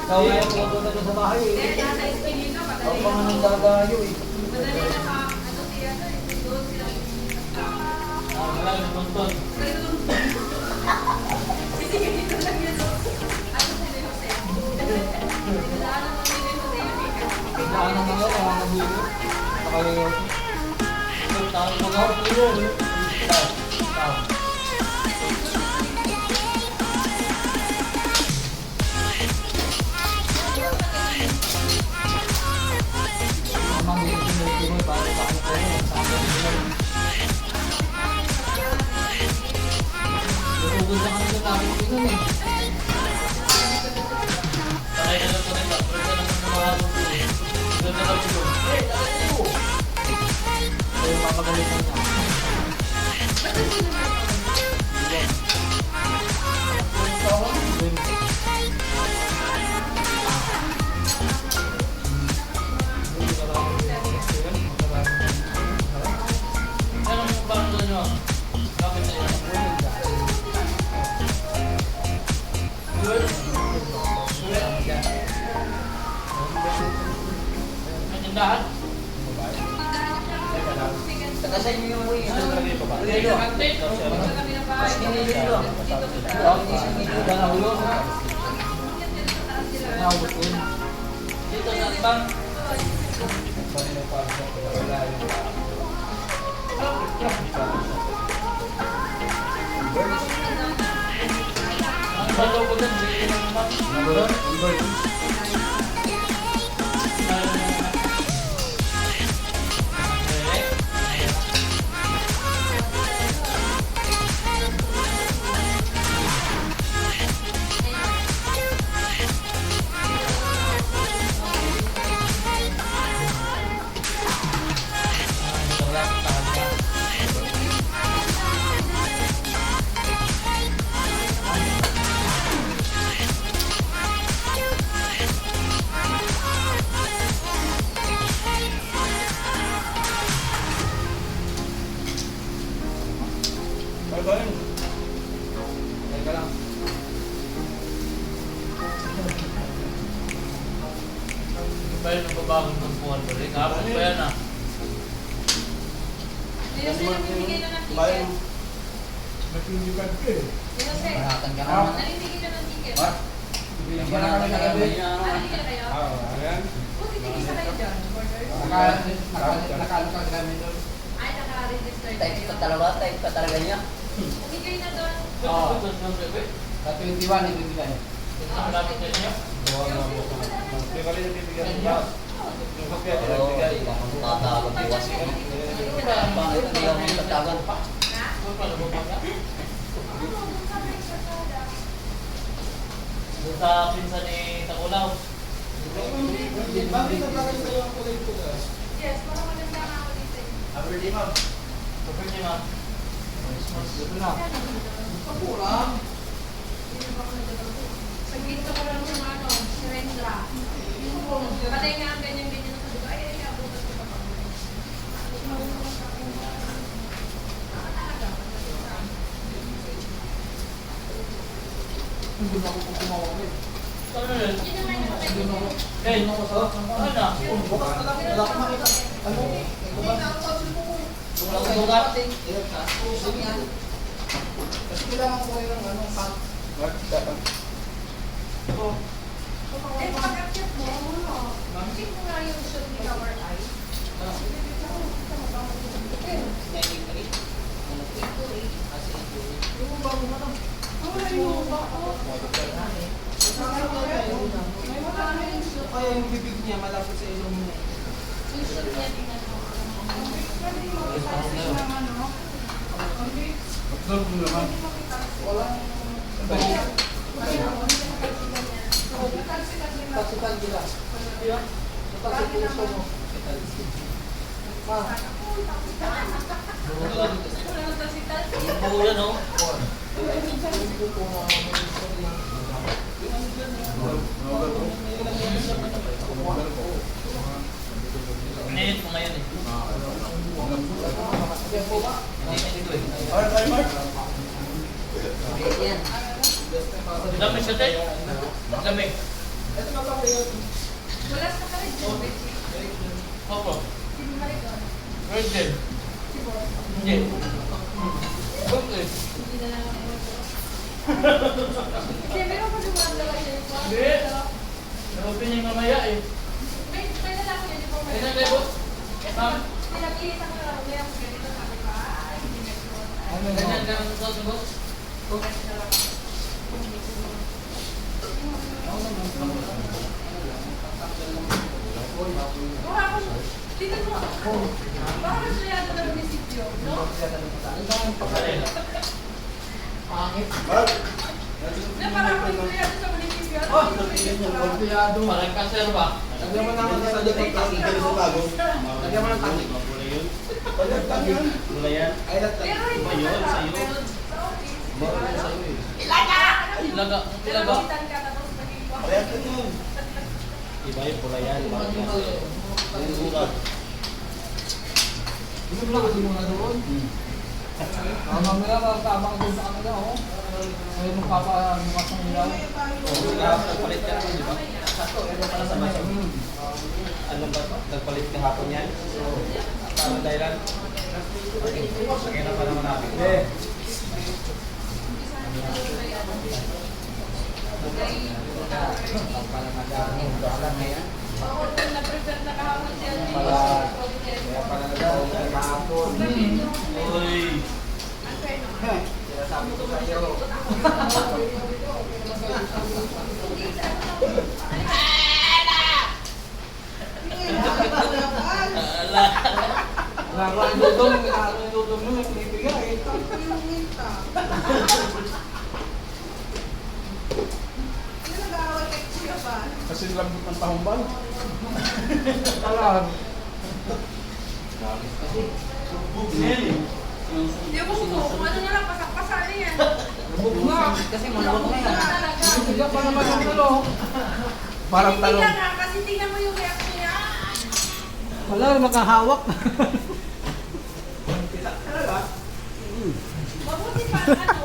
Ikaw nga yung pupunta doon sa bahay eh. Hindi, nasa Espinito, Ako madali pa nga na. nang gagayo eh. Madali na ka, ano siya, doon sila. Wala, nagpunton. Kasi ganito lang yan. Ano sila Jose? Wala naman sila Jose yung ikat. Kailangan naman yan, ang mga bulo. Nakalayo. Tawag mo ka. Mamang dito sinulti mo, para sa ano kayo, sa akin nila. Lulugod na kami sa namin pinon eh. Sakay na lang po nila. Pero sa naman na mga hapon ko. Doon na lang siguro. Kaya papagalitan niya. Ano yung parang doon nyo? Bakit na yun? May tindahan? Tagasan niyo yung uwi. Dito kami ng bahay. Dito. Tawag niyo sa inyo. Dala ulo. Nahulog ko yun. Dito sa bang? Ang bago ko dun, dito lang naman. Teka lang. Pa yun, nagbabago ng buwan pa rin. Kapag pa yan ah. Dito sila namimigay na ng ticket. Dito sila. Maratan ka naman. Nalimigay na ng ticket. What? Bigyan ka naman ng gabi. Nalimigay na kayo? Buti tigisa kayo dyan. Nakalukag kami doon. Ay, naka-register Type kayo. pa talaga, type pa talaga niya. Bumigay na doon. Oo. Ito ng bebe. Sa 21, ito nila eh. Ito ang malapit sa inyo. Pero, tatawag iwas ko. Bakit hindi ako tatagan pa? Ha? Ano pa, lumabang ka? Oo, doon sa register ka wala. Doon sa pinsan ni Takulaw. Bakit nagkakaroon kayo ang kulay ko guys? Yes, parang maganda nga ako dito. Kapag niya ma. Ito na. Kapulang. Sa ginto ko lang yung ano, si Rendra. Patay nga ang ganyan-ganyan na sabi ko, ay, abutan ko pa pa. Hindi na ako kumawa eh. Ano yun? Yun naman yung patay Hindi na ako. Eh, Hindi na ako sa... ano na? Bukas na lang. Wala akong makita. Ano? Bukas. Wala akong bukas. Kasi kailangan ko kayo ng ano, pang... Eh, pag-accept mo, check mo nga yung shot ni Tower Eye. Yung bago na lang. Kaya yung bibig niya malapit sa ilong niya. Yung shot niya, tingnan mo. Observe mo naman. Wala. Pagsitan nila. Pagsitan puso mo. Buo yan oh. Minute ko ngayon eh. Minute ko eh. Yan. Dami siya tayo. Dami. Wala sa karin dyan, Betsy. Opo. Sino Maricon? Virgin. Si Boss. Hindi. Bakit? Hindi na lang ako. Kasi meron pa sigurang dalawa yun. Hindi. Nag-open yung mamaya eh. May lalaki yun, di ba? Ay, nag-labot? Ma'am? Pinag-iisa ko lang, may ako ganito sabi ko, ay, hindi na ito. Ano Ganyan na? ka ng sauce, boss? Mukha ko, tingnan mo. Baka masyado na munisipyo, no? Alin? Pangit. Na parang ako yung masyado sa munisipyo. Kompiyado. Parang cancer ba? Lagyan mo naman sa likod kasi sa bago. Lagyan mo ng tangi. Wala yan. Pero hindi Ba yun? masarap. Sa'yo? Pero sa office, di ba? Bakit sa'yo eh? Ilaga! Ilaga. Nalagitan ka tapos maging Iba yung pula yan. Bakit yan? Yung sukat. Gusto mo lang kasi muna doon. Mamaya magkabang doon sa kanila, oh. Ay, magpapabukas ng ilaw. Nagpalit ka naman, di ba? Sakto, ito pala sa baso. Ano ba? Nagpalit ka hapon yan? Ano dahilan? Sakay na pa naman natin. Eh. Oo, kung na-prepare na kahapon siya. Kaya pala daw, kahapon. Uy! Sinasabi ko sa iyo. Ala! Laro ang dudong, laro ang dudong mo, pinipigay. Kasi lambot ng tahumbal. Alam. Nelly! Hindi ako kung ano na lang, pasak-pasa na yan. Lubog nga. Kasi malabog na yan. Talaga. Pinipigay pa naman ang talo. Parang Hindi talong. lang nga, kasi tingnan mo yung reaction niya. Wala, makahawak. Mabuti pa, ano,